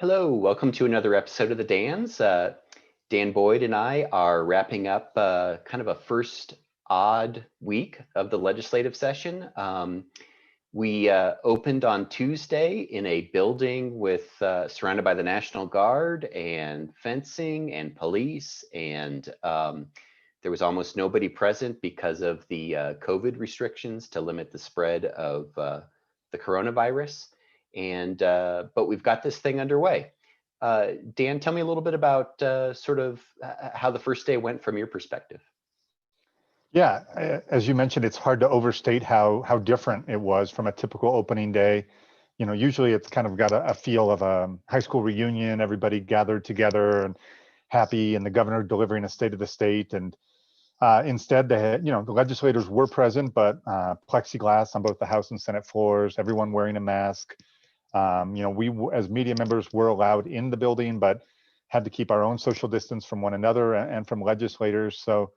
Hello, welcome to another episode of the Dans. Dan Boyd and I are wrapping up kind of a first odd week of the legislative session. We opened on Tuesday in a building with surrounded by the National Guard and fencing and police, and there was almost nobody present because of the COVID restrictions to limit the spread of the coronavirus. But we've got this thing underway. Dan, tell me a little bit about sort of how the first day went from your perspective. Yeah, as you mentioned, it's hard to overstate how different it was from a typical opening day. You know, usually it's kind of got a feel of a high school reunion, everybody gathered together and happy, and the governor delivering a state of the state. And instead, they had, the legislators were present, but plexiglass on both the House and Senate floors, everyone wearing a mask. We as media members were allowed in the building, but had to keep our own social distance from one another and from legislators. So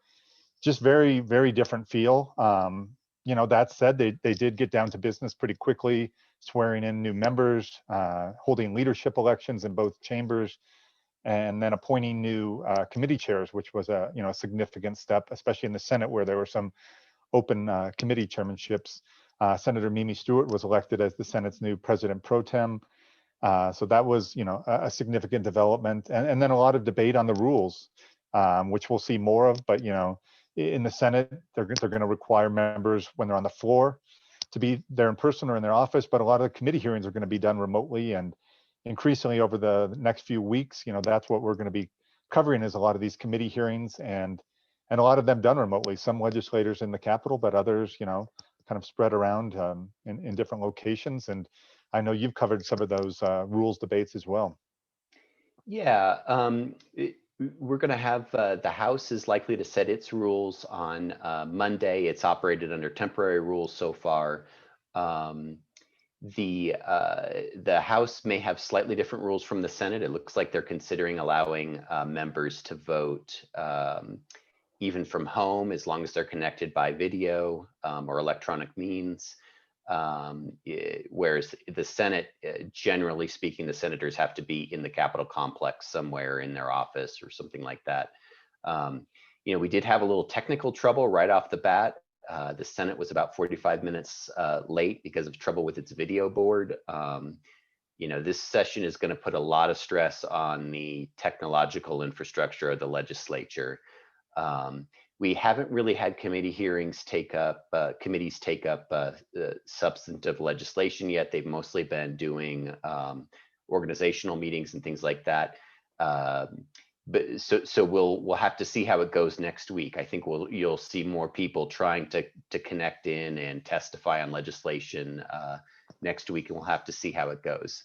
just very, very different feel. That said, they did get down to business pretty quickly, swearing in new members, holding leadership elections in both chambers, and then appointing new committee chairs, which was a significant step, especially in the Senate where there were some open committee chairmanships. Senator Mimi Stewart was elected as the Senate's new president pro tem. So that was, a significant development. And then a lot of debate on the rules, which we'll see more of. But, in the Senate, they're going to require members when they're on the floor to be there in person or in their office. But a lot of the committee hearings are going to be done remotely. And increasingly over the next few weeks, that's what we're going to be covering, is a lot of these committee hearings and a lot of them done remotely. Some legislators in the Capitol, but others, kind of spread around in different locations. And I know you've covered some of those rules debates as well. Yeah, we're going to have the House is likely to set its rules on Monday. It's operated under temporary rules so far. The House may have slightly different rules from the Senate. It looks like they're considering allowing members to vote even from home, as long as they're connected by video or electronic means. Whereas the Senate, generally speaking, the senators have to be in the Capitol complex somewhere in their office or something like that. We did have a little technical trouble right off the bat. The Senate was about 45 minutes late because of trouble with its video board. This session is going to put a lot of stress on the technological infrastructure of the legislature. We haven't really had committee hearings committees take up substantive legislation yet. They've mostly been doing organizational meetings and things like that. But so we'll have to see how it goes next week. I think you'll see more people trying to connect in and testify on legislation next week, and we'll have to see how it goes.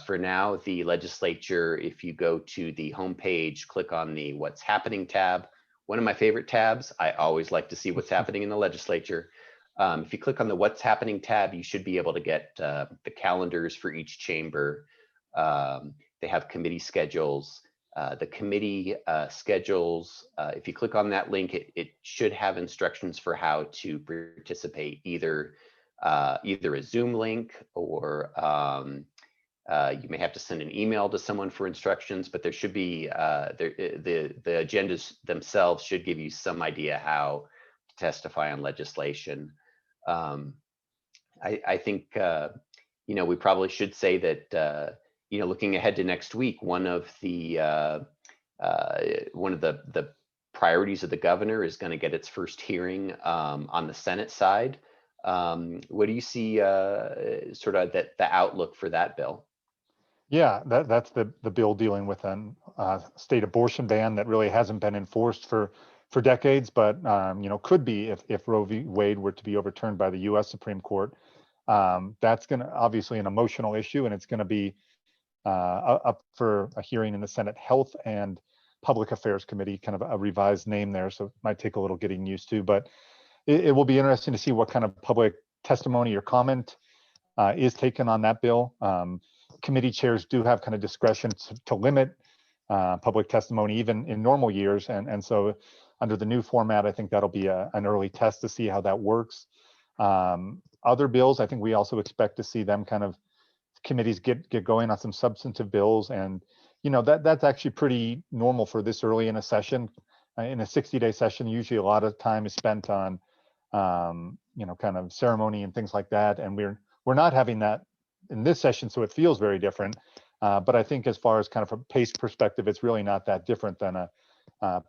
For now, the legislature, if you go to the homepage, click on the What's Happening tab. One of my favorite tabs. I always like to see what's happening in the legislature. If you click on the What's Happening tab, you should be able to get the calendars for each chamber. They have committee schedules. The committee schedules, if you click on that link, it should have instructions for how to participate, either a Zoom link or you may have to send an email to someone for instructions, but there should be the agendas themselves should give you some idea how to testify on legislation. I think we probably should say that looking ahead to next week, one of the priorities of the governor is going to get its first hearing on the Senate side. What do you see sort of the outlook for that bill? Yeah, that's the bill dealing with a state abortion ban that really hasn't been enforced for decades, but could be if Roe v. Wade were to be overturned by the U.S. Supreme Court. That's going to obviously an emotional issue, and it's going to be up for a hearing in the Senate Health and Public Affairs Committee, kind of a revised name there, so it might take a little getting used to. But it will be interesting to see what kind of public testimony or comment is taken on that bill. Committee chairs do have kind of discretion to limit public testimony even in normal years, and so under the new format, I think that'll be an early test to see how that works. Other bills, I think we also expect to see them kind of committees get going on some substantive bills, and that's actually pretty normal for this early in a session. In a 60-day session, usually a lot of time is spent on kind of ceremony and things like that, and we're not having that in this session, so it feels very different. But I think as far as kind of a pace perspective, it's really not that different than a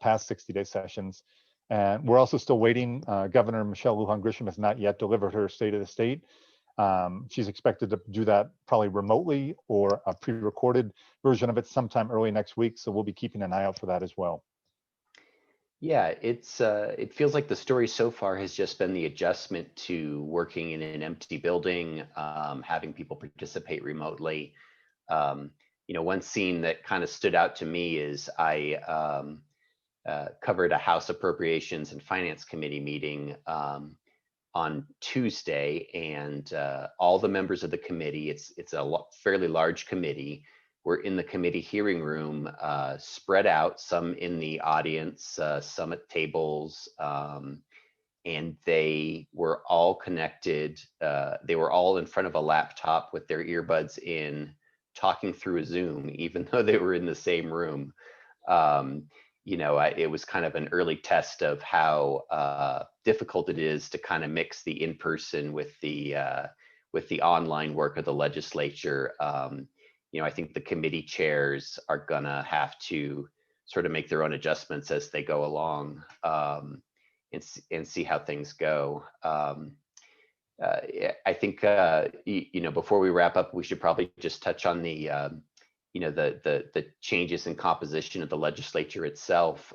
past 60-day sessions. And we're also still waiting. Governor Michelle Lujan Grisham has not yet delivered her State of the State. She's expected to do that probably remotely or a pre-recorded version of it sometime early next week. So we'll be keeping an eye out for that as well. Yeah, it feels like the story so far has just been the adjustment to working in an empty building, having people participate remotely. One scene that kind of stood out to me is I covered a House Appropriations and Finance Committee meeting on Tuesday, and all the members of the committee, it's a fairly large committee, were in the committee hearing room, spread out, some in the audience, some at tables, and they were all connected. They were all in front of a laptop with their earbuds in, talking through a Zoom, even though they were in the same room. It was kind of an early test of how difficult it is to kind of mix the in-person with the online work of the legislature. I think the committee chairs are gonna have to sort of make their own adjustments as they go along, and see how things go. I think before we wrap up, we should probably just touch on the changes in composition of the legislature itself.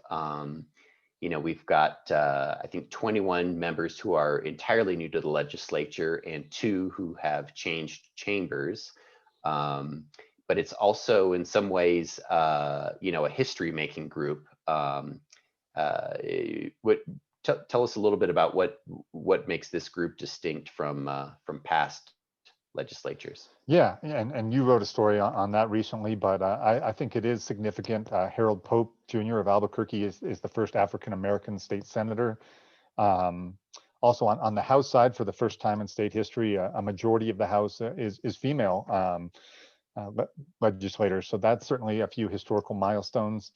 We've got I think 21 members who are entirely new to the legislature and 2 who have changed chambers. But it's also in some ways a history-making group. Tell us a little bit about what makes this group distinct from past legislatures. Yeah, and you wrote a story on that recently, but I think it is significant. Harold Pope Jr. of Albuquerque is the first African American state senator. Also on the House side, for the first time in state history, a majority of the House is female legislators. So that's certainly a few historical milestones.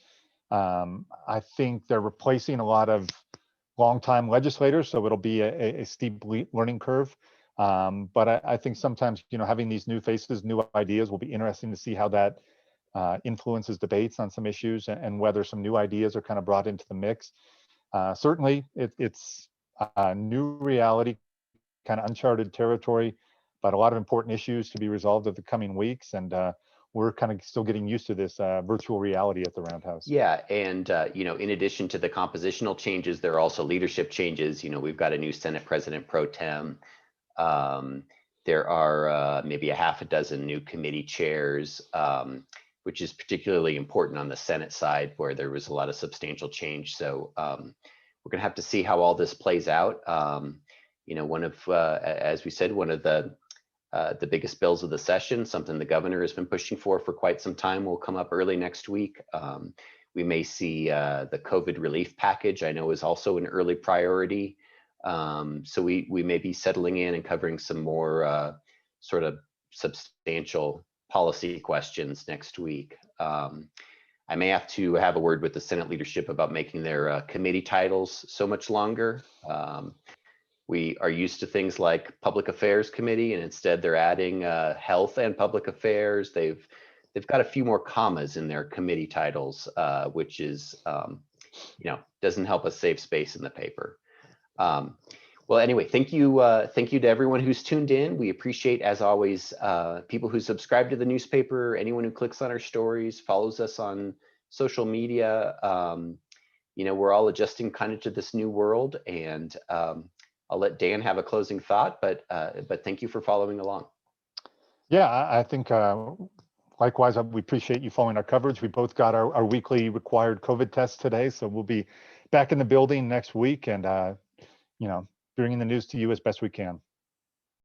I think they're replacing a lot of longtime legislators, so it'll be a steep learning curve. But I think sometimes, having these new faces, new ideas will be interesting to see how that influences debates on some issues and whether some new ideas are kind of brought into the mix. Certainly, it's a new reality, kind of uncharted territory, but a lot of important issues to be resolved over the coming weeks. And we're kind of still getting used to this virtual reality at the Roundhouse. Yeah, and in addition to the compositional changes, there are also leadership changes. We've got a new Senate President pro tem. There are maybe a half a dozen new committee chairs, which is particularly important on the Senate side, where there was a lot of substantial change. So we're going to have to see how all this plays out. As we said, one of the biggest bills of the session, something the governor has been pushing for quite some time, will come up early next week. We may see the COVID relief package, I know, is also an early priority. So we may be settling in and covering some more sort of substantial policy questions next week. I may have to have a word with the Senate leadership about making their committee titles so much longer. We are used to things like Public Affairs Committee, and instead they're adding Health and Public Affairs. They've got a few more commas in their committee titles, which is doesn't help us save space in the paper. Well, anyway, thank you to everyone who's tuned in. We appreciate, as always, people who subscribe to the newspaper, anyone who clicks on our stories, follows us on social media. We're all adjusting kind of to this new world, and I'll let Dan have a closing thought, but thank you for following along. Yeah, I think likewise, we appreciate you following our coverage. We both got our weekly required COVID tests today, so we'll be back in the building next week and bringing the news to you as best we can.